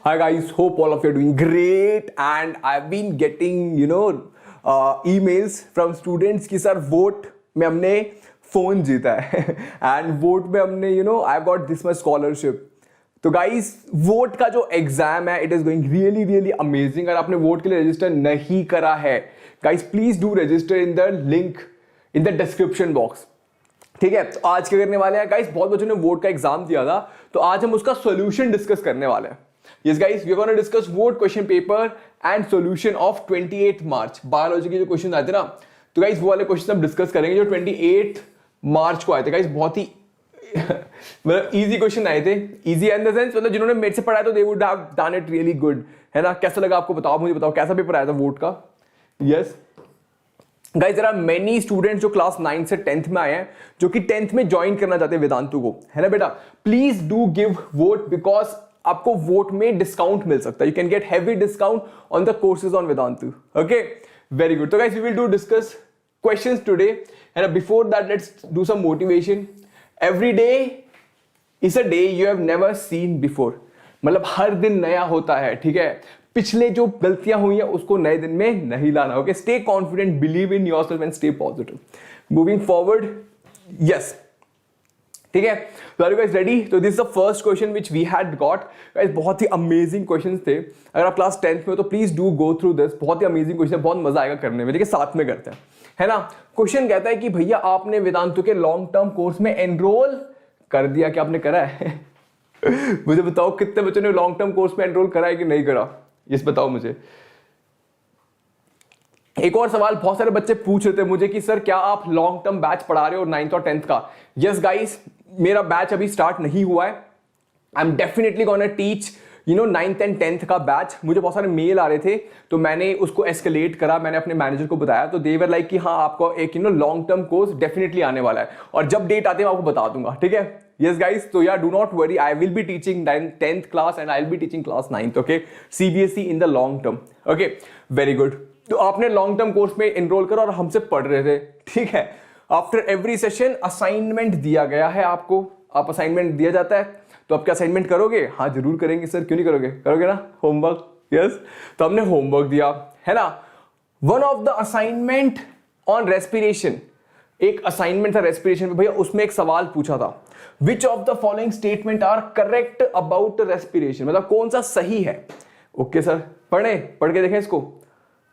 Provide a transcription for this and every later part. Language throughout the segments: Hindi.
Hi guys, hope all of you are doing great and I've been getting emails from students कि सर वोट में हमने फोन जीता है एंड वोट में हमने I got this much scholarship. तो गाइस वोट का जो एग्जाम है it is going really really amazing. अगर आपने वोट के लिए रजिस्टर नहीं करा है guys please do register in the link in the description box. ठीक है, तो आज क्या करने वाले हैं गाइस, बहुत बच्चों ने वोट का एग्जाम दिया था तो आज हम उसका सॉल्यूशन डिस्कस करने वाले हैं. Yes guys, we are going to discuss vote question paper and solution of 28 March. Biology के जो क्वेश्चन आए थे ना, तो गाइस वो वाले क्वेश्चन हम डिस्कस करेंगे जो 28 मार्च को आए थे. गाइस बहुत ही मतलब इजी क्वेश्चन आए थे. इजी इन द सेंस मतलब जिन्होंने मेरे से पढ़ा तो they would have done it really good, है ना. कैसा लगा आपको बताओ, मुझे बताओ कैसा पेपर आया था वोट का. Yes guys, there are many students जो क्लास 9 से 10th में आए हैं जो कि 10th में ज्वाइन करना चाहते हैं वेदांतु को, है ना बेटा. Please do give vote because आपको वोट में डिस्काउंट मिल सकता है. You can get heavy discount on the courses on Vedantu. Okay, very good. तो guys we will do discuss questions today and before that let's do some motivation. Every day is a day you have never seen before. मतलब हर दिन नया होता है, ठीक है. पिछले जो गलतियां हुई हैं उसको नए दिन में नहीं लाना. Okay, stay confident, believe in yourself and stay positive moving forward. Yes, ठीक है. तो आर यू गाइस रेडी? तो this is the first question which we had got. Guys बहुत ही अमेजिंग क्वेश्चंस थे. अगर आप क्लास 10th में हो तो please do go through this. बहुत ही अमेजिंग क्वेश्चन है, बहुत मजा आएगा करने में. ठीक है, साथ में करते हैं, है ना. क्वेश्चन कहता है कि भैया आपने वेदांतु के लॉन्ग टर्म कोर्स में एनरोल कर दिया. क्या आपने करा है? मुझे बताओ कितने बच्चों ने लॉन्ग टर्म कोर्स में एनरोल करा है कि नहीं करा. यस बताओ मुझे. एक और सवाल बहुत सारे बच्चे पूछ रहे थे मुझे कि सर क्या आप लॉन्ग टर्म बैच पढ़ा रहे हो 9th और 10th का. यस गाइस, मेरा बैच अभी स्टार्ट नहीं हुआ है. I am definitely gonna teach 9th and 10th का बैच. मुझे बहुत सारे मेल आ रहे थे तो मैंने उसको एस्केलेट करा. मैंने अपने मैनेजर को बताया तो दे वर लाइक कि हाँ आपको एक लॉन्ग टर्म कोर्स डेफिनेटली आने वाला है और जब डेट आती है मैं आपको बता दूंगा. ठीक है. यस गाइस, तो यार do not worry, I will be teaching 10th class and I will be teaching class 9th. Okay, CBSE in the long term. Okay, very good. तो आपने लॉन्ग टर्म कोर्स में एनरोल करा और हमसे पढ़ रहे थे. ठीक है. आफ्टर एवरी सेशन असाइनमेंट दिया गया है आपको. आप असाइनमेंट दिया जाता है तो आप क्या असाइनमेंट करोगे? हाँ जरूर करेंगे सर, क्यों नहीं करोगे, करोगे ना होमवर्क. यस, तो हमने होमवर्क दिया, है ना. One of the assignment on respiration, एक असाइनमेंट था रेस्पिरेशन पे भैया. उसमें एक सवाल पूछा था which of the following statement are correct about respiration. मतलब कौन सा सही है. ओके सर, पढ़ के देखें इसको.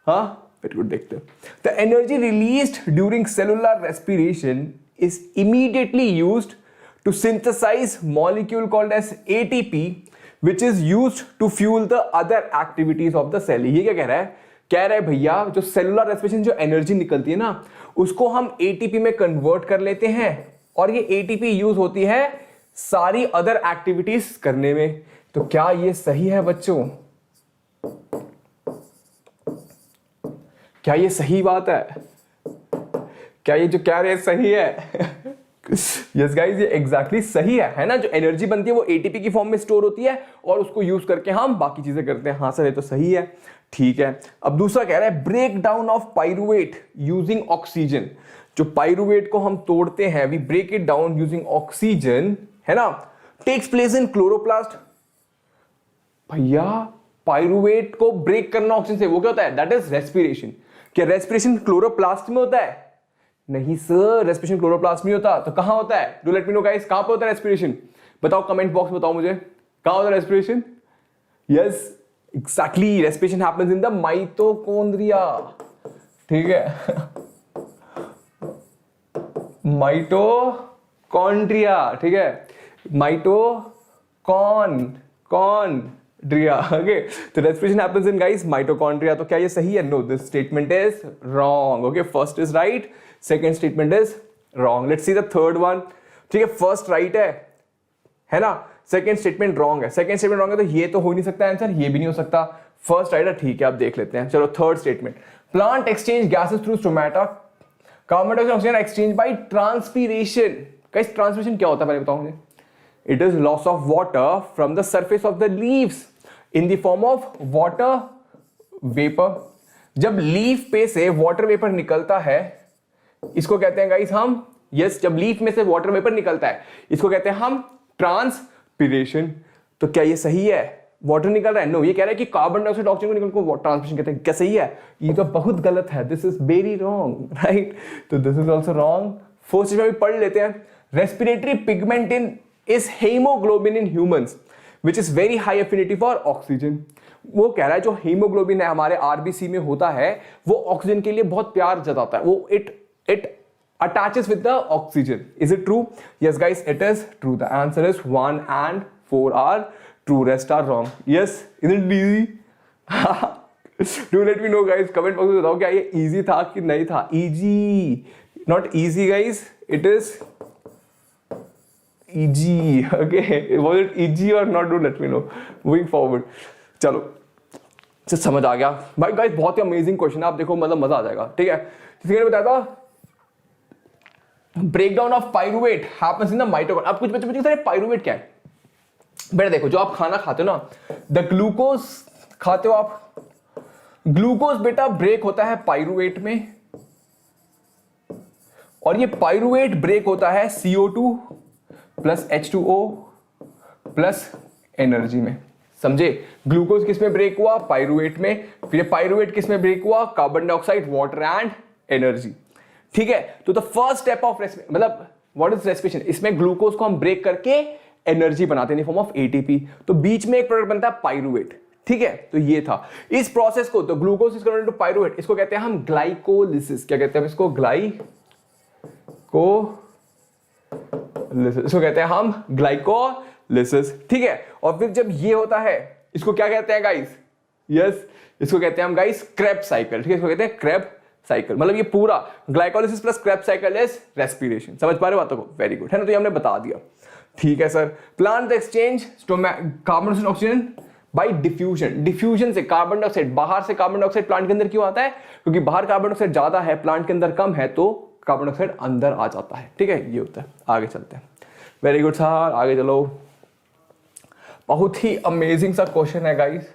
हाँ वेरी गुड, देखते हैं. The energy released during cellular respiration is immediately used to synthesize molecule called as ATP which is used to fuel the other activities of the cell. ये क्या कह रहा है? कह रहा है भैया जो सेलुलर रेस्पिरेशन जो एनर्जी निकलती है ना उसको हम ATP में कन्वर्ट कर लेते हैं और ये ATP यूज होती है सारी अदर एक्टिविटीज करने में. तो क्या ये सही है बच्चों? क्या ये सही बात है? क्या ये जो कह रहे हैं सही है? यस गाइस, ये एग्जैक्टली सही है ना. जो एनर्जी बनती है वो एटीपी की फॉर्म में स्टोर होती है और उसको यूज करके हम बाकी चीजें करते हैं. हाँ सर ये तो सही है. ठीक है. अब दूसरा कह रहा है break down of pyruvate using oxygen. जो पाइरुवेट को हम तोड़ते हैं, we break it down using oxygen, है ना, टेक्स प्लेस इन क्लोरोप्लास्ट. भैया पाइरुवेट को ब्रेक करना ऑक्सीजन से वो क्या होता है? That is respiration. क्या रेस्पिरेशन क्लोरोप्लास्ट में होता है? नहीं सर, रेस्पिरेशन क्लोरोप्लास्ट में होता. तो कहां होता है? Do let me no guys, कहां पे होता है रेस्पिरेशन? बताओ कमेंट बॉक्स में, बताओ मुझे कहां होता है respiration. Yes exactly, respiration happens in the mitochondria. ठीक है, माइटोकॉन्ड्रिया. ठीक है, माइटोकॉन्ड्रिया. ओके, तो respiration happens in guys mitochondria. तो क्या ये सही है? No, this statement is wrong. Okay, first is right, second statement is wrong. Let's see the third one. ठीक है, फर्स्ट राइट है ना, सेकेंड स्टेटमेंट रॉन्ग है. सेकेंड स्टेटमेंट रॉन्ग है तो ये तो हो नहीं सकता आंसर, ये भी नहीं हो सकता. फर्स्ट राइट है, ठीक है, अब देख लेते हैं. चलो third statement, plant exchange gases through stomata, carbon dioxide oxygen exchange bye transpiration. Guys transpiration क्या होता है पहले बताओ मुझे. It is loss of water from the surface of the leaves in the form of water vapour. जब लीफ पे से वाटर वेपर निकलता है इसको कहते हैं गाइस हम, यस, जब लीफ में से वाटर वेपर निकलता है इसको कहते हैं हम ट्रांसपीरेशन. तो क्या ये सही है? वाटर निकल रहा है, नो, ये कह रहा है कि कार्बन डाइऑक्साइड ऑक्सीजन को निकल को ट्रांसमिशन कहते हैं। क्या सही है? ये तो बहुत गलत है, this is very wrong, right? तो this is also wrong. Fourth में भी पढ़ लेते हैं। Respiratory pigment in is haemoglobin in humans which is very high affinity for oxygen. वो कह रहा है जो हीमोग्लोबिन है हमारे आरबीसी में होता है वो ऑक्सीजन के लिए बहुत प्यार जताता है, वो it attaches with the oxygen. Is it true? Yes guys, it is true. The answer is 1 and 4 are true, rest are wrong. Yes, isn't it easy? Do let me know guys, comment box में बताओ क्या ये easy था कि नहीं था? Easy, not easy guys, it is easy. Okay, was it easy or not? Do let me know. Moving forward, चलो समझ आ गया भाई गाइस, बहुत ही अमेजिंग क्वेश्चन है, आप देखो मतलब मजा आ जाएगा, ठीक है? किसी ने बताया था breakdown of pyruvate happens in the mitochondria. आप कुछ बच्चे पूछते हैं पाइरुवेट क्या है? बेटा देखो, जो आप खाना खाते हो ना, द ग्लूकोज खाते हो आप, ग्लूकोज बेटा ब्रेक होता है पाइरुवेट में, और ये पाइरुवेट ब्रेक होता है CO2 plus H2O plus energy में। समझे? ग्लूकोज किस में ब्रेक हुआ? पाइरुवेट में। फिर पाइरुवेट किस में ब्रेक हुआ? Carbon dioxide, water and energy. ठीक है, तो the first step of respiration, मतलब व्हाट इज रेस्पिरेशन? इसमें ग्लूकोज को हम ब्रेक करके एनर्जी बनाते हैं इन फॉर्म ऑफ ATP। तो बीच में एक प्रोडक्ट बनता है पाइरुवेट, ठीक है? तो ये था इस प्रोसेस को, तो glucose is converted to pyruvate, इसको कहते हैं हम ग्लाइकोलिसिस। क्या कहते हैं इसको? इसको कहते हैं हम ग्लाइकोलिसिस, ठीक है? और फिर जब ये होता है इसको क्या कहते हैं गाइस? यस, इसको कहते हैं हम गाइस क्रेब्स साइकिल, ठीक है? इसको कहते हैं क्रेब्स साइकिल। मतलब ये पूरा glycolysis plus Krebs cycle is respiration. समझ पा रहे हो बातों को? वेरी गुड, है ना? तो ये हमने बता दिया, ठीक है sir. Plant exchange carbon dioxide oxygen by diffusion. Diffusion से कार्बन डाइऑक्साइड, बाहर से कार्बन डाइऑक्साइड प्लांट के अंदर क्यों आता है? क्योंकि बाहर कार्बन डाइऑक्साइड ज्यादा है, प्लांट के अंदर कम है, तो कार्बन डाइऑक्साइड अंदर आ जाता है, ठीक है? ये होता है। आगे चलते हैं। वेरी गुड सर, आगे चलो। बहुत ही अमेजिंग सा क्वेश्चन है गाइस।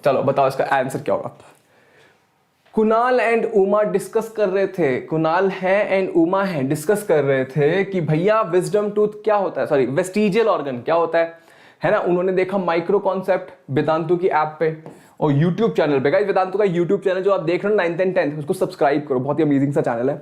चलो बताओ इसका आंसर क्या होगा। कुणाल एंड उमा डिस्कस कर रहे थे, कुणाल है एंड उमा है, डिस्कस कर रहे थे कि भैया विजडम टूथ क्या होता है, सॉरी वेस्टिजियल ऑर्गन क्या होता है ना? उन्होंने देखा माइक्रो कॉन्सेप्ट वेदांतु की ऐप पे और यूट्यूब चैनल पे। गाइस वेदांतु का यूट्यूब चैनल जो आप देख रहे हो 9th and 10th, उसको सब्सक्राइब करो, बहुत ही अमेजिंग सा चैनल है।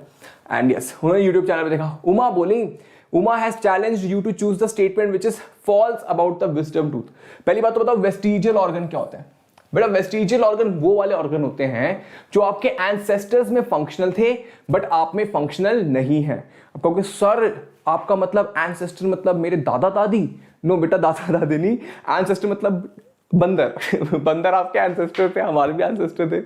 एंड यस, उन्होंने यूट्यूब चैनल पे देखा। उमा बोली, Uma has challenged you to choose the statement which is false about the wisdom tooth. पहली बात तो बताओ वेस्टिजियल ऑर्गन क्या होता है? बेटा वेस्टिजियल ऑर्गन वो वाले ऑर्गन होते हैं जो आपके एंसेस्टर्स में फंक्शनल थे बट आप में फंक्शनल नहीं है। आप कहोगे सर आपका मतलब एंसेस्टर मतलब मेरे दादा दादी? नो बेटा, दादा दादी नहीं, एंसेस्टर मतलब बंदर। बंदर आपके एंसेस्टर थे, हमारे भी एंसेस्टर थे,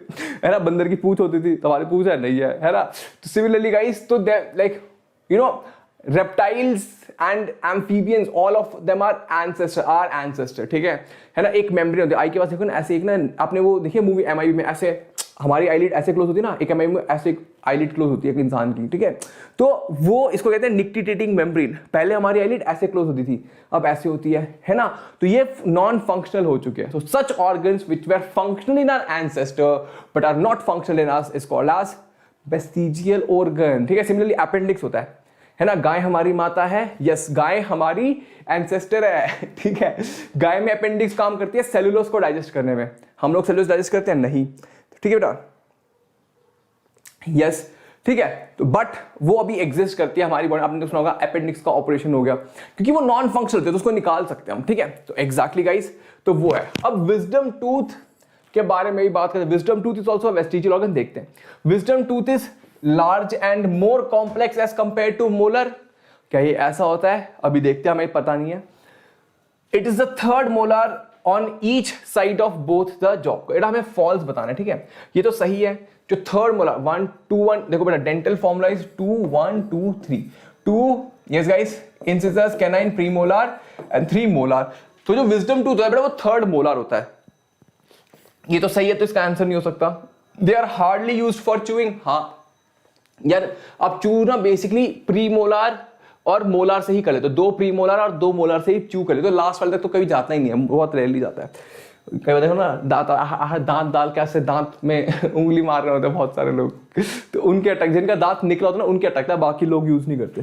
है ना? बंदर की पूंछ होती थी, तुम्हारी पूंछ है नहीं है ना? तो सिमिलरली गाइस, तो like you know reptiles and amphibians, all of them are ancestor, ठीक है ना? एक मेमोरी होती है आई के पास, देखो ना ऐसे एक ना, आपने वो देखिए मूवी MIB में, ऐसे हमारी आईलिड ऐसे क्लोज होती है ना, एक MIB में ऐसे एक आईलिड क्लोज होती है एक इंसान की, ठीक है? तो वो इसको कहते हैं निक्टिटेटिंग मेम्ब्रेन। पहले हमारी आईलिड ऐसे क्लोज होती थी, अब ऐसे होती है ना? तो ये नॉन फंक्शनल हो चुके हैं। So such organs which were functional in our ancestor but are not functional in us is called as vestigial organ, ठीक है? सिमिलरली अपेंडिक्स होता है ना? गाय हमारी माता है, यस, गाय हमारी एंसेस्टर है, ठीक है? गाय में अपेंडिक्स काम करती है सेलुलोज को डाइजेस्ट करने में। हम लोग सेलुलोज डाइजेस्ट करते हैं नहीं, ठीक है बेटा? यस, ठीक है? तो बट वो अभी एग्जिस्ट करती है हमारी बॉडी। आपने तो सुना होगा अपेंडिक्स का ऑपरेशन हो गया, क्योंकि वो नॉन फंक्शनल होते हैं तो उसको निकाल सकते हैं हम, ठीक है? तो एग्जैक्टली गाइस, तो वो है। अब विजडम टूथ के बारे में भी बात करते हैं। Wisdom tooth is also vestigial organ. देखते हैं, wisdom tooth is large and more complex as compare to molar. क्या ये ऐसा होता है? अभी देखते हैं, हमें पता नहीं है। It is the third molar on each side of both the jaw. এটা हमें फॉल्स बताना है, ठीक है? ये तो सही है, जो थर्ड मोलर 1 2 1, देखो बेटा dental formula is 2 1 2 3 2, yes guys, incisors, canine, premolar and 3 molar. तो जो विजडम टूथ है बेटा वो थर्ड मोलर होता है। ये तो सही है, तो इसका आंसर नहीं हो सकता। They are hardly used for chewing. हाँ यार, अब चू ना बेसिकली प्रीमोलार और मोलार से ही कर ले, तो 2 प्रीमोलार और 2 मोलार से ही चू कर ले, तो लास्ट वाले तक तो कभी जाता ही नहीं है, बहुत रेयरली जाता है। कई बार देखो ना दांत डाल के ऐसे दांत में उंगली मार रहे होते हैं बहुत सारे लोग, तो उनके अटक, जिनका दांत निकला होता है ना उनके अटकता है, बाकी लोग यूज नहीं करते।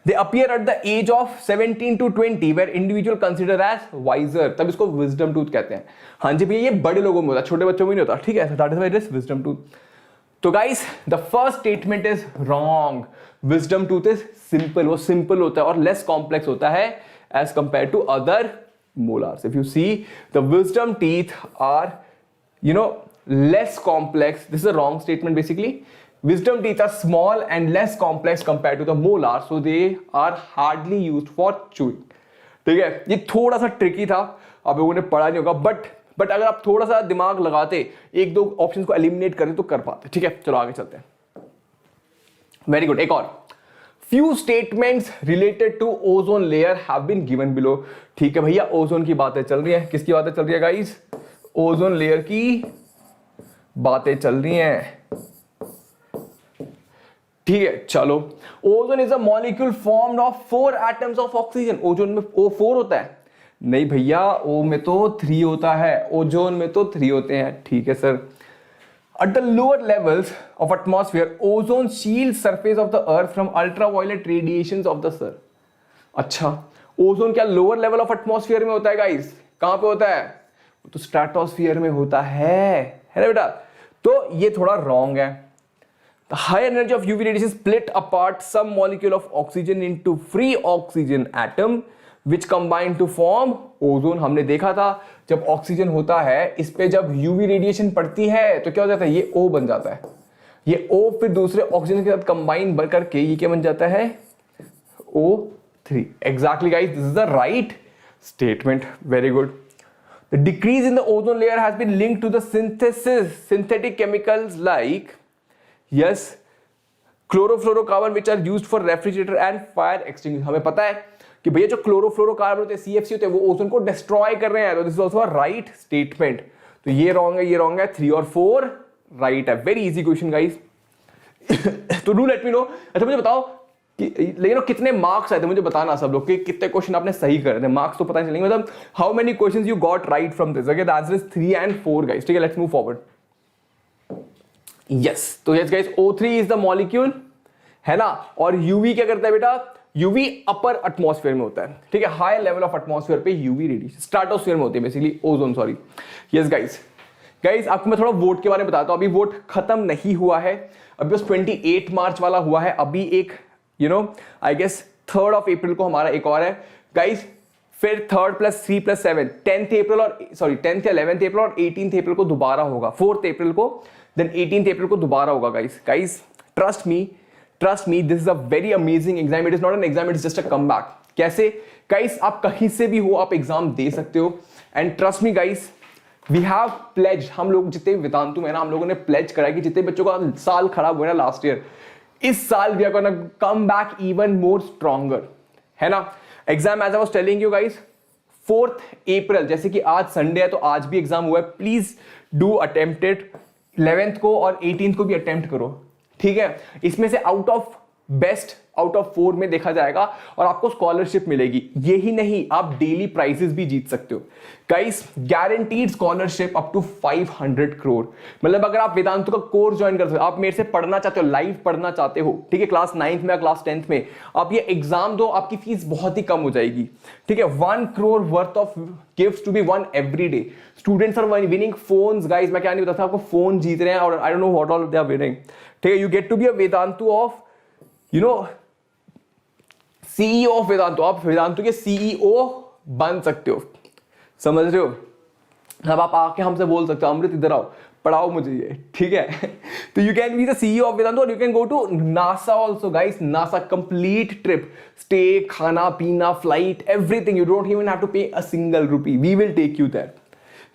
They appear at the age of 17 to 20 where individual consider as wiser, तब इसको विजडम टूथ कहते हैं। हाँ जी भैया, ये बड़े लोगों में होता है, छोटे बच्चों में नहीं होता, ठीक है, that is why it is wisdom tooth. तो guys the first statement is wrong. Wisdom tooth is simple, वो सिंपल होता है और लेस कॉम्प्लेक्स होता है as compare to other molars. If you see, the wisdom teeth are, you know, less complex. This is a wrong statement basically. Wisdom teeth are small and less complex compared to the molars, so they are hardly used for chewing. ठीक है, ये थोड़ा सा ट्रिकी था, आप लोगों ने पढ़ा नहीं होगा, बट अगर आप थोड़ा सा दिमाग लगाते, एक दो ऑप्शंस को एलिमिनेट करते तो कर पाते। ठीक है, चलो आगे चलते हैं। वेरी गुड, एक और। Few statements related to ozone layer have been given below. ठीक है भैया, ओजोन की बातें चल रही है, किसकी बातें चल रही है गाइस? ओजोन लेयर की बातें चल रही हैं। ठीक है, चलो। Ozone is a molecule formed of 4 atoms of oxygen. Ozone में O4 होता है? नहीं भैया, O में तो 3 होता है, ओजोन में तो 3 होते हैं। ठीक है sir. At the lower levels of atmosphere, ozone shields surface of the earth from ultraviolet radiations of the sun. अच्छा, ओजोन क्या लोअर लेवल ऑफ एटमॉस्फेयर में होता है गाइस? कहां पे होता है? तो स्ट्रेटोस्फीयर में होता है ना बेटा? तो ये थोड़ा रॉन्ग है। The high energy of UV radiation split apart some molecule of oxygen into free oxygen atom which combine to form ozone. हमने देखा था जब ऑक्सीजन होता है, इस पे जब यूवी रेडिएशन पड़ती है तो क्या हो जाता है? ये O बन जाता है। ये O फिर दूसरे ऑक्सीजन के साथ कंबाइन करके ये क्या बन जाता है? O3. Exactly guys, this is the right statement. Very good. The decrease in the ozone layer has been linked to the synthetic chemicals like, yes, chlorofluorocarbon which are used for refrigerator and fire extinguisher. हमें पता है कि भैया जो क्लोरोफ्लोरोकार्बन होते हैं, CFC होते हैं, वो ओजोन को डिस्ट्रॉय कर रहे हैं। तो this is also a right statement. तो ये रॉन्ग है, ये रॉन्ग है। 3 और 4 राइट है। Very easy question guys. तो डू लेट मी नो। अच्छा मुझे बताओ कि लेकिन कितने मार्क्स आए थे, मुझे बताना सब लोग कि कितने क्वेश्चन आपने सही करे थे। मार्क्स तो पता नहीं चलेंगे, मतलब how many questions you got right from this. Okay, the answer is 3 and 4 guys. ठीक है, लेट्स मूव फॉरवर्ड। यस, तो yes guys, O3 is the molecule, है ना। और यूवी क्या करता है बेटा? यूवी अपर एटमॉस्फेयर में होता है। ठीक है, हाई लेवल ऑफ एटमॉस्फेयर पे यूवी रेडिएशन, स्ट्रेटोस्फेयर में होती है basically, ozone, sorry. Yes guys आपको मैं थोड़ा वोट के बारे में बताता हूं। अभी वोट खत्म नहीं हुआ है, अभी बस 28 मार्च वाला हुआ है। अभी एक I guess 3rd of April को हमारा एक और है गाइस। फिर 3rd + 3 + 7 10th April और 10th या 11th April और 18th April को दोबारा होगा। 4th April को, देन 18th April को दोबारा होगा guys. Trust me, this is a very amazing exam. It is not an exam, it is just a comeback. कैसे गाइस? आप कहीं से भी हो, आप एग्जाम दे सकते हो। And trust me guys, we have pledge, हम लोग जितने वेदांतु में ना, हम लोगों ने प्लेज करा कि जितने बच्चों का साल खराब हुआ ना लास्ट ईयर, इस साल we are gonna come back even more stronger, है ना। Exam as I was telling you guys, 4th April, जैसे कि आज संडे है तो आज भी एग्जाम हुआ है। Please do attempt it. 11th को और 18th को भी अटेम्प्ट करो। ठीक है, इसमें से आउट ऑफ 4 में देखा जाएगा और आपको स्कॉलरशिप मिलेगी। यही नहीं, आप डेली प्राइजेस भी जीत सकते हो guys. Guaranteed scholarship up to 500 crore. मतलब अगर आप वेदांतु का कोर्स ज्वाइन कर सकते हो, आप मेरे से पढ़ना चाहते हो, लाइव पढ़ना चाहते हो, ठीक है, क्लास 9th में या क्लास 10th में, आप ये एग्जाम दो, आपकी फीस बहुत ही कम हो जाएगी। ठीक है, 1 crore worth of gifts to be won every day. Students are winning phones guys. मैं क्या नहीं बताता आपको, फोन जीत रहे हैं और I don't know what all they are winning. ठीक है, you get to be a Vedantu of CEO of Vedantu. आप वेदांतु के CEO बन सकते हो, समझ रहे हो। अब आप आके हमसे बोल सकते हो, अमृत इधर आओ, पढ़ाओ मुझे ये। ठीक है, तो you can be the CEO of Vedantu और you can go to NASA also guys. NASA complete trip, stay, खाना पीना, flight, everything. You don't even have to pay a single rupee, we will take you that.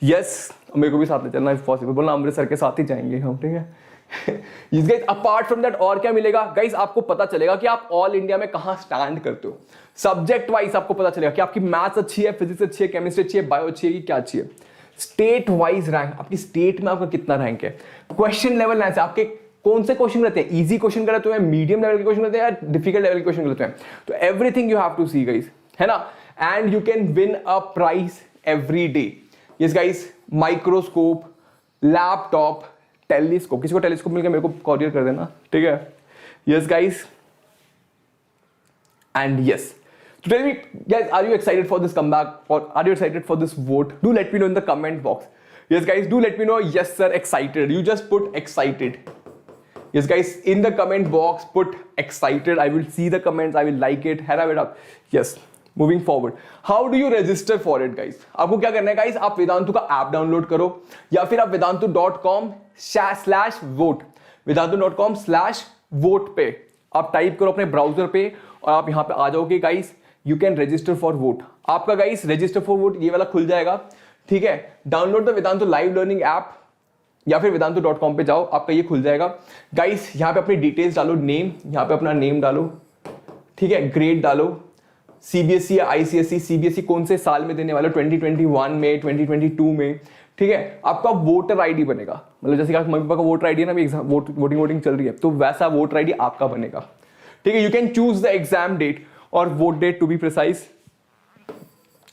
Yes, मेरे को भी साथ ले चलना इफ पॉसिबल, बोलना अमृतसर के साथ ही जाएंगे हम। ठीक है, अपार्ट फ्रॉम दैट और क्या मिलेगा गाइस? आपको पता चलेगा कि आप ऑल इंडिया में कहां स्टैंड करते हो। सब्जेक्ट वाइज आपको पता चलेगा कि आपकी मैथ्स अच्छी है, फिजिक्स अच्छी है, केमिस्ट्री अच्छी है, बायो अच्छी है, कि क्या अच्छी है। स्टेट वाइज रैंक, आपकी स्टेट में आपका कितना रैंक है। क्वेश्चन लेवल से आपके कौन से क्वेश्चन रहते हैं, इजी क्वेश्चन रहते हैं, मीडियम लेवल के क्वेश्चन रहते हैं, या डिफिकल्ट लेवल के क्वेश्चन रहते हैं। तो everything you have to see guys, है ना। And you can win a prize every day. Yes guys, microscope, laptop, telescope, किसी को टेलीस्कोप मिल गया मेरे को कॉरियर कर देना, ठीक है। Yes guys, and yes, so tell me guys, are you excited for this comeback or are you excited for this vote? Do let me know in the comment box. Yes guys, do let me know. Yes sir, excited. You just put excited. Yes guys, in the comment box put excited. I will see the comments, I will like it. Hera beta. Yes, moving forward, how do you register for it guys? आपको क्या करना है guys, आप वेदांतु का ऐप डाउनलोड करो या फिर आप vedantu.com/vote, vedantu.com/vote पे आप टाइप करो अपने ब्राउजर पे और आप यहाँ पे आ जाओगे guys. You can register for vote. आपका गाइस रजिस्टर फॉर वोट ये वाला खुल जाएगा, ठीक है। Download the Vedantu live learning app या फिर vedantu.com पे जाओ, आपका ये खुल जाएगा गाइस। यहाँ पे अपनी डिटेल्स डालो, नेम, यहाँ पे अपना नेम डालो, ठीक है, ग्रेड डालो, सीबीएसई या आईसीएसई, सीबीएसई कौन से साल में देने वाले, 2021 में, 2022 में, ठीक है। आपका वोटर आईडी बनेगा, मतलब जैसे कि मम्मी पापा का वोटर आईडी है ना, अभी एग्जाम वोटिंग चल रही है, तो वैसा वोटर आईडी आपका बनेगा, ठीक है। You can choose the exam date और VOT date to be precise.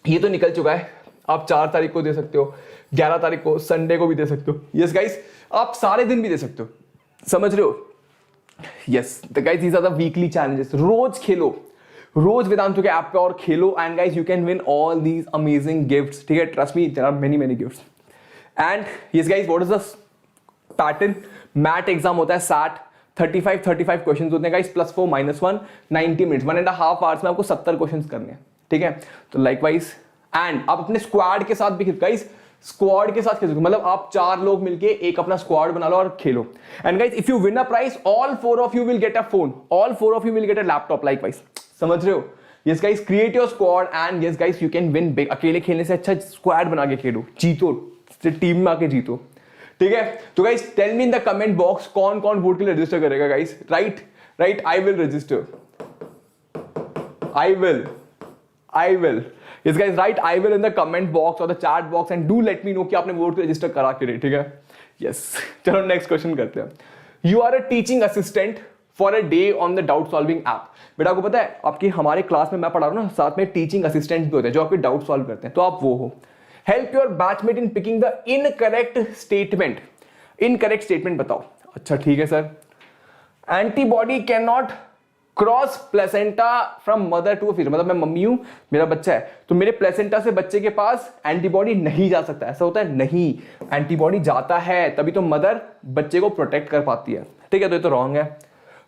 ये तो निकल चुका है, आप 4 तारीख को दे सकते हो, 11 तारीख को, संडे को भी दे सकते हो। यस गाइस, आप सारे दिन भी दे सकते हो, समझ रहे हो। Yes guys, these are the weekly challenges. रोज खेलो, रोज वेदांतु के ऐप पे और खेलो, and guys you can win all these amazing gifts, ठीक है। Trust me, there are many gifts. And yes guys, what is the pattern? MAT exam होता है, सैट 35 क्वेश्चन होते हैं गाइस, +4 -1 90 मिनट्स, 1.5 आवर्स में आपको 70 क्वेश्चन करने हैं, ठीक है। तो लाइकवाइज, एंड आप अपने स्क्वाड के साथ भी गाइस, स्क्वाड के साथ खेल सकते हो, मतलब आप 4 लोग मिलके एक अपना स्क्वाड बना लो और खेलो। And guys, if you win a prize, all 4 of you will get a phone, all 4 of you will get a laptop, likewise, समझ रहे हो। Yes guys, create your squad and yes guys, you can win big. अकेले खेलने से अच्छा स्क्वाड बना के खेलो, जीतो, टीम में आके जीतो, ठीक है। तो guys tell me in the comment box कौन कौन वोट के लिए रजिस्टर करेगा guys. Right, I will register, I will yes guys, right I will in the comment box और the chat box and do let me know कि आपने वोट रजिस्टर करा के रहे, ठीक है। यस, चलो नेक्स्ट क्वेश्चन करते हैं। You are a teaching assistant for a day on the doubt solving app. बेटा आपको पता है, आपकी हमारे क्लास में मैं पढ़ा रहा हूँ ना, साथ में टीचिंग असिस्टेंट भी होते हैं जो आपके डाउट सॉल्व करते हैं, तो आप वो हो। Help your batchmate in picking the incorrect statement. Incorrect statement बताओ। अच्छा ठीक है sir. Antibody can not cross placenta from mother to fetus, मतलब मैं मम्मी हूं, मेरा बच्चा है, तो मेरे प्लेसेंटा से बच्चे के पास एंटीबॉडी नहीं जा सकता। ऐसा होता है? नहीं, एंटीबॉडी जाता है, तभी तो मदर बच्चे को प्रोटेक्ट कर पाती है, ठीक है। तो ये तो रॉन्ग है।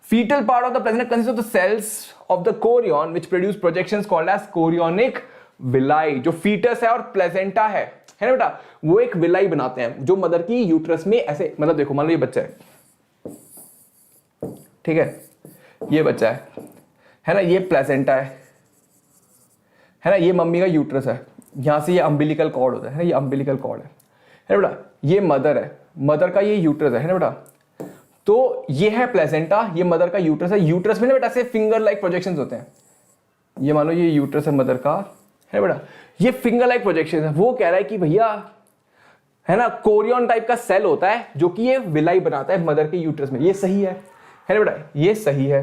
Fetal part of the placenta consist of the cells of the chorion which produce projections called as chorionic villi. जो फीटस है और प्लेसेंटा है ना बेटा, वो एक विलाई बनाते हैं जो मदर की यूट्रस में ऐसे, मतलब देखो मान लो ये बच्चा है, ठीक है, ये बच्चा है ना, ये प्लेसेंटा है ना, ये मम्मी का यूट्रस है, यहां से ये अम्बिलिकल कॉर्ड होता है ना, ये अम्बिलिकल कॉर्ड है ना बेटा, ये मदर है, मदर का ये यूट्रस है ना बेटा, तो ये है प्लेसेंटा, ये मदर का यूट्रस है। यूट्रस में ना बेटा ऐसे फिंगर लाइक प्रोजेक्शंस होते हैं, ये मान लो ये यूट्रस है मदर का, है बेटा, ये फिंगर लाइक प्रोजेक्शन है। वो कह रहा है कि भैया है ना, कोरियन टाइप का सेल होता है जो कि ये विलाई बनाता है मदर के यूट्रस में। ये सही है ना बेटा, ये सही है,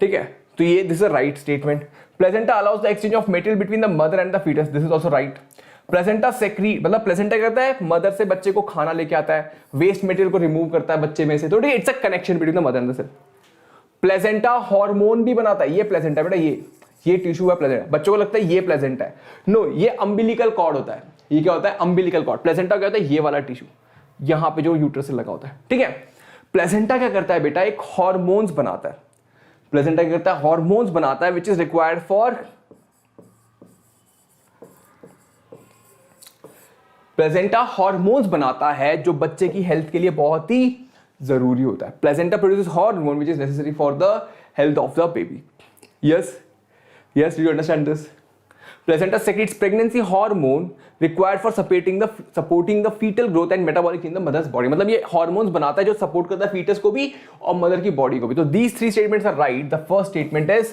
ठीक है। तो ये this is a right statement. Placenta allows the exchange of material between the mother and the fetus, this is also right. Placenta secrete, मतलब प्लेसेंटा करता है मदर से बच्चे को खाना लेके आता है, वेस्ट मटेरियल को रिमूव करता है बच्चे में से, तो it's a connection between the mother and the cell. Placenta hormone भी बनाता है, ये प्लेसेंटा बेटा, ये टिश्यू है प्लेसेंटा। बच्चों को लगता है ये प्लेसेंटा है, नो, ये अम्बिलिकल कॉर्ड होता है। ये क्या होता है? Umbilical cord. प्लेसेंटा क्या होता है? ये वाला टिश्यू यहां पे जो यूट्रस से लगा होता है, ठीक है। प्लेसेंटा क्या करता है बेटा? एक हॉर्मोन्स बनाता है। प्लेसेंटा क्या करता है? हॉर्मोन्स बनाता है which is required for, placenta hormones बनाता है जो बच्चे की हेल्थ के लिए बहुत ही जरूरी होता है। Placenta produces hormone which is necessary for the health of the baby. Yes, do you understand this? Placenta secretes pregnancy hormone required for supporting the fetal growth and metabolic in the mother's body. मतलब ये hormones बनाता है जो support करता है fetus को भी और mother की body को भी। तो these 3 statements are right. The first statement is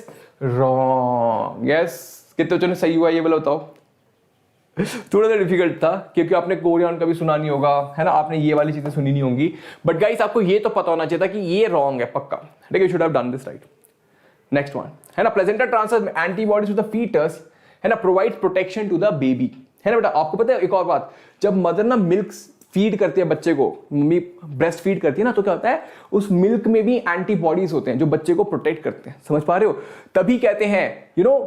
wrong. Yes, कितने बच्चों ने सही हुआ ये बोलो बताओ। थोड़ा सा डिफिकल्ट था क्योंकि आपने कोरियन कभी सुना नहीं होगा, है ना, आपने ये वाली चीजें सुनी नहीं होंगी, बट गाइस आपको ये तो पता होना चाहिए था कि ये रॉन्ग है पक्का, ठीक है। You should have done this right. Next one है ना, placenta transfers antibodies to the fetus, है ना, provides protection to the baby, है ना बेटा। आपको पता है एक और बात, जब मदर ना मिल्क फीड करती है बच्चे को, मम्मी ब्रेस्ट फीड करती है ना, तो क्या होता है उस मिल्क में भी एंटीबॉडीज होते हैं जो बच्चे को प्रोटेक्ट करते हैं, समझ पा रहे हो। तभी कहते हैं you know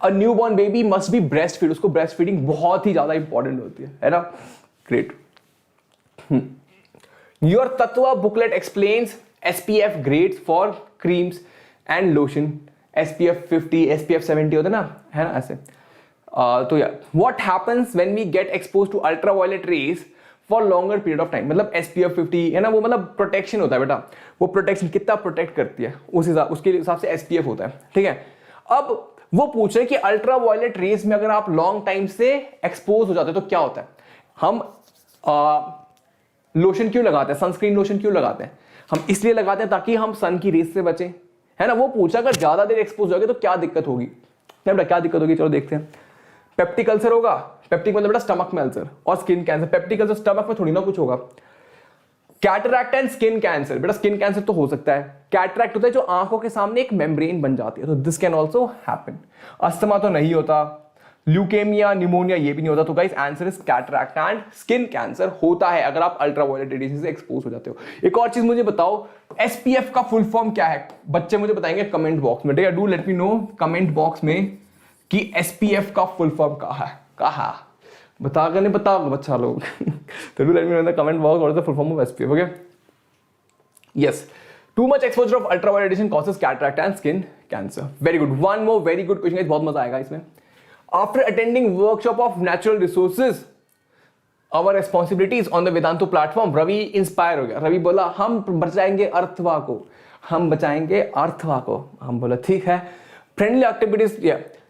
a newborn baby must be breast feed, उसको ब्रेस्ट फीडिंग बहुत ही ज्यादा इंपॉर्टेंट होती है ना। Great. Your Tatva booklet explains SPF grades for creams and lotion, SPF 50 SPF 70 होते ना, है ना ऐसे। तो यार what happens when we get expose to ultraviolet rays for longer period of time, मतलब SPF 50 है ना, वो मतलब प्रोटेक्शन होता है बेटा, वो प्रोटेक्शन कितना प्रोटेक्ट करती है उसके हिसाब से SPF होता है, ठीक है। अब वो पूछ रहे हैं कि अल्ट्रावायलेट रेज में अगर आप लॉन्ग टाइम से एक्सपोज हो जाते हैं तो क्या होता है। हम लोशन क्यों लगाते हैं, सनस्क्रीन लोशन क्यों लगाते हैं, हम इसलिए लगाते हैं ताकि हम सन की रेस से बचें, है ना। वो पूछा अगर ज्यादा देर एक्सपोज हो गए तो क्या दिक्कत होगी, क्या दिक्कत होगी, चलो देखते हैं। पेप्टिक अल्सर होगा, पेप्टिक मतलब बेटा स्टमक में अल्सर, और skin cancer, peptic ulcer stomach में थोड़ी ना कुछ होगा। कैटरैक्ट एंड स्किन कैंसर, बेटा स्किन कैंसर तो हो सकता है। कैटरैक्ट होता है जो आंखों के सामने एक मेम्ब्रेन बन जाती है, तो this can also happen. Asthma तो नहीं होता, ल्यूकेमिया निमोनिया ये भी नहीं होता। तो guys answer is cataract and skin cancer होता है अगर आप अल्ट्रावायलेट रेडिएशन से एक्सपोज हो जाते हो। एक और चीज मुझे बताओ, SPF का फुल फॉर्म क्या है, बच्चे मुझे बताएंगे कमेंट बॉक्स में, ठीक है। Do let me no comment box में कि SPF का फुल फॉर्म कहा बताओगे नहीं बताओगे बच्चा लोग तो do let me no in the comment box what is the full form of SPF, okay. Yes, too much exposure of ultraviolet radiation causes cataract and skin cancer. Very good, one more very good question, बहुत मजा आएगा इसमें। After attending workshop of natural resources, our responsibilities on the Vedantu platform, Ravi inspire हो गया। रवि बोला हम बचाएंगे अर्थवा को, हम बचाएंगे अर्थवा को। हम बोला ठीक है। Friendly activities,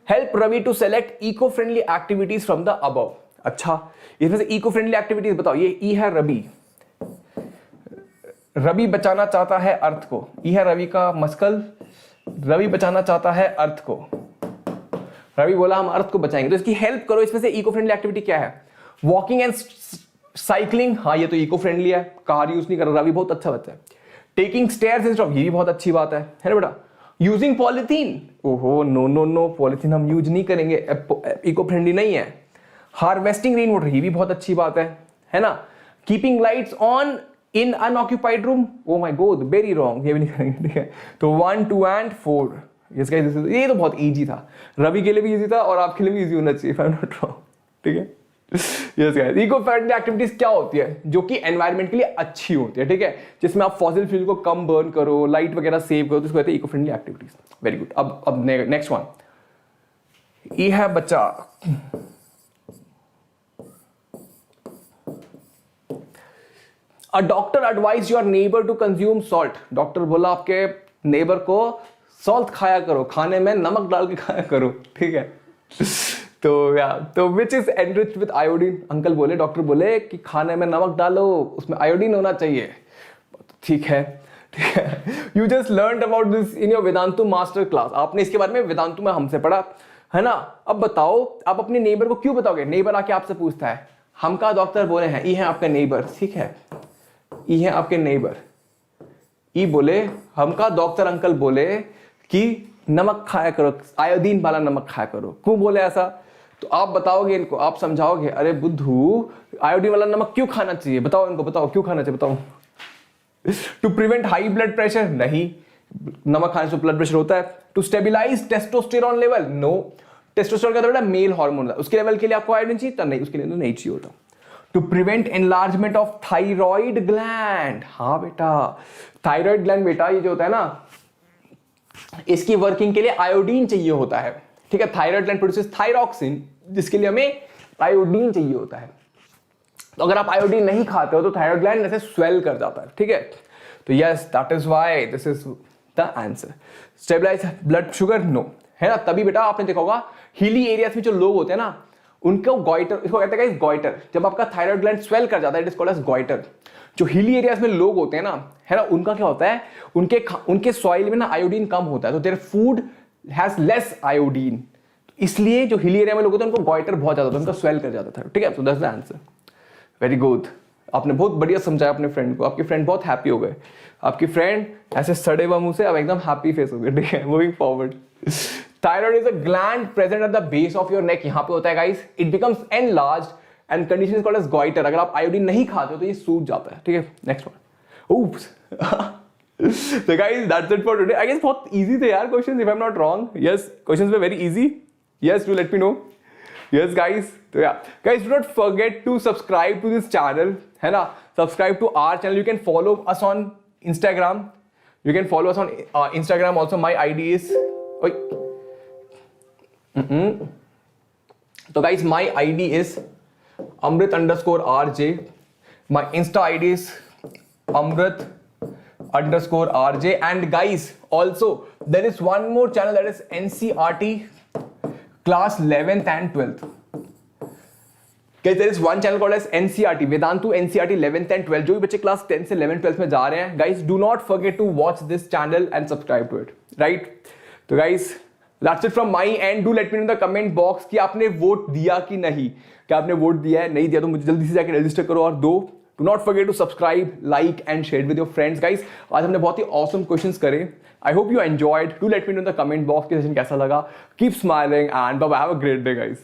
help Ravi to select eco friendly activities from the above. अच्छा, इसमें से इको फ्रेंडली एक्टिविटीज बताओ। ये ई है रवि, रवि बचाना चाहता है अर्थ को। ई है रवि का मस्कल, रवि बचाना चाहता है अर्थ को। रवि बोला हम अर्थ को बचाएंगे, तो इसकी हेल्प करो। इसमें से इको फ्रेंडली एक्टिविटी क्या है, वॉकिंग एंड साइकिलिंग, हाँ ये तो इको फ्रेंडली है, कार यूज नहीं कर रहा, रवि बहुत अच्छा बच्चा है। टेकिंग स्टेयर्स इंस्टेड ऑफ, ये भी बहुत अच्छी बात है ना बेटा। यूजिंग पॉलिथीन, ओहो नो नो नो, पॉलिथीन हम यूज नहीं करेंगे, इको फ्रेंडली नहीं है। हार्वेस्टिंग रेन वाटर, ये भी बहुत अच्छी बात है ना। Keeping lights on in unoccupied room, oh my God very wrong, ये भी नहीं करेंगे, ठीक है। तो 1 2 एंड 4, ये तो बहुत इजी था, रवि के लिए भी इजी था और आपके लिए भी इजी होना चाहिए, if I am not wrong, ठीक है। Yes guys, eco friendly activities क्या होती है, जो कि एनवायरनमेंट के लिए अच्छी होती है, ठीक है, जिसमें आप फॉसिल फ्यूल को कम बर्न करो, लाइट वगैरह सेव करो, तो इसको कहते हैं eco friendly activities. Very good. अब नेक्स्ट वन, ये है बच्चा, a doctor advise your neighbour to consume salt. Doctor बोला आपके नेबर को सॉल्ट खाया करो, खाने में नमक डाल के खाया करो, ठीक है। तो which is enriched with iodine. Uncle बोले, डॉक्टर बोले कि खाने में नमक डालो, उसमें आयोडीन होना चाहिए, ठीक है। You just learned about this in your Vedantu master class, आपने इसके बारे में वेदांतु में हमसे पढ़ा, है ना। अब बताओ आप अपने नेबर को क्यों बताओगे, नेबर आके आपसे पूछता है हम का डॉक्टर बोले हैं, ये है आपका नेबर, ठीक है, ये है आपके नेबर, ये बोले हमका डॉक्टर अंकल बोले कि नमक खाया करो, आयोडीन वाला नमक खाया करो, क्यों बोले ऐसा, तो आप बताओगे इनको, आप समझाओगे, अरे बुद्धू आयोडीन वाला नमक क्यों खाना चाहिए, बताओ इनको, बताओ क्यों खाना चाहिए, बताओ। To prevent high blood pressure, नहीं, नमक खाने से ब्लड प्रेशर होता है। To stabilize testosterone level, no, testosterone का तो मेल हार्मोन है, उसके लेवल के लिए आपको आयोडीन चाहिए, तो नहीं, उसके लिए तो नहीं चाहिए होता। To prevent enlargement of thyroid gland, हाँ बेटा, थायराइड ग्लैंड बेटा ये जो होता है ना, इसकी वर्किंग के लिए आयोडीन चाहिए होता है, ठीक है। थायराइड ग्लैंड प्रोड्यूसेस थायरॉक्सिन, जिसके लिए हमें आयोडीन चाहिए होता है। तो अगर आप आयोडीन नहीं खाते हो तो थायराइड ग्लैंड ऐसे स्वेल कर जाता है, ठीक है। तो yes, that is why this is the answer. Stabilize blood sugar, no, है ना। तभी बेटा आपने देखा होगा हिली एरियाज में जो लोग होते हैं ना, उनको गॉइटर, इसको कहते हैं गॉइटर, जब आपका थायराइड ग्लैंड स्वेल कर जाता है, it is called as goitre. जो हिली एरियाज में लोग होते हैं ना, है ना, उनका क्या होता है, उनके सॉइल में ना आयोडीन कम होता है, तो their food has less iodine, इसलिए जो हिली एरिया में लोग होते हैं उनको गॉइटर बहुत ज्यादा होता है, उनका स्वेल कर जाता था, ठीक है। So that's the answer. Very good, आपने बहुत बढ़िया समझाया अपने फ्रेंड को, आपके फ्रेंड बहुत हैप्पी हो गए, आपकी फ्रेंड ऐसे सड़े हुए मुंह से अब एकदम हैप्पी फेस हो गए, ठीक है। Moving forward, Thyroid is a gland present at the base of your neck. यहाँ पे होता है guys. It becomes enlarged and condition is called as goiter. अगर आप आयोडीन नहीं खाते हो तो ये सूज जाता है. ठीक है, next one. Oops. So guys, that's it for today. I guess बहुत easy थे यार questions if I'm not wrong. Yes, questions were very easy. Yes, do let me know. Yes guys, so yeah, guys do not forget to subscribe to this channel, है ना? Subscribe to our channel. You can follow us on Instagram. You can follow us on Instagram also. My ID is, so guys, my ID is Amrit_RJ. My Insta ID is Amrit_RJ. And guys, also there is one more channel, that is NCRT class 11th and 12th. Guys, there is one channel called as NCRT, Vedantu NCRT 11th and 12th. जो भी बच्चे class 10 से 11 12 में जा रहे हैं, guys, do not forget to watch this channel and subscribe to it, right? तो guys, that's it from my end. Do let me know in the comment box कि आपने वोट दिया कि नहीं. क्या आपने वोट दिया है? नहीं दिया तो मुझे जल्दी से जाकर रजिस्टर करो और दो. Do not forget to subscribe, like and share with your friends, guys. आज हमने बहुत ही awesome questions करे. I hope you enjoyed. Do let me know in the comment box कि सेशन कैसा लगा. Keep smiling and bye bye. Have a great day, guys.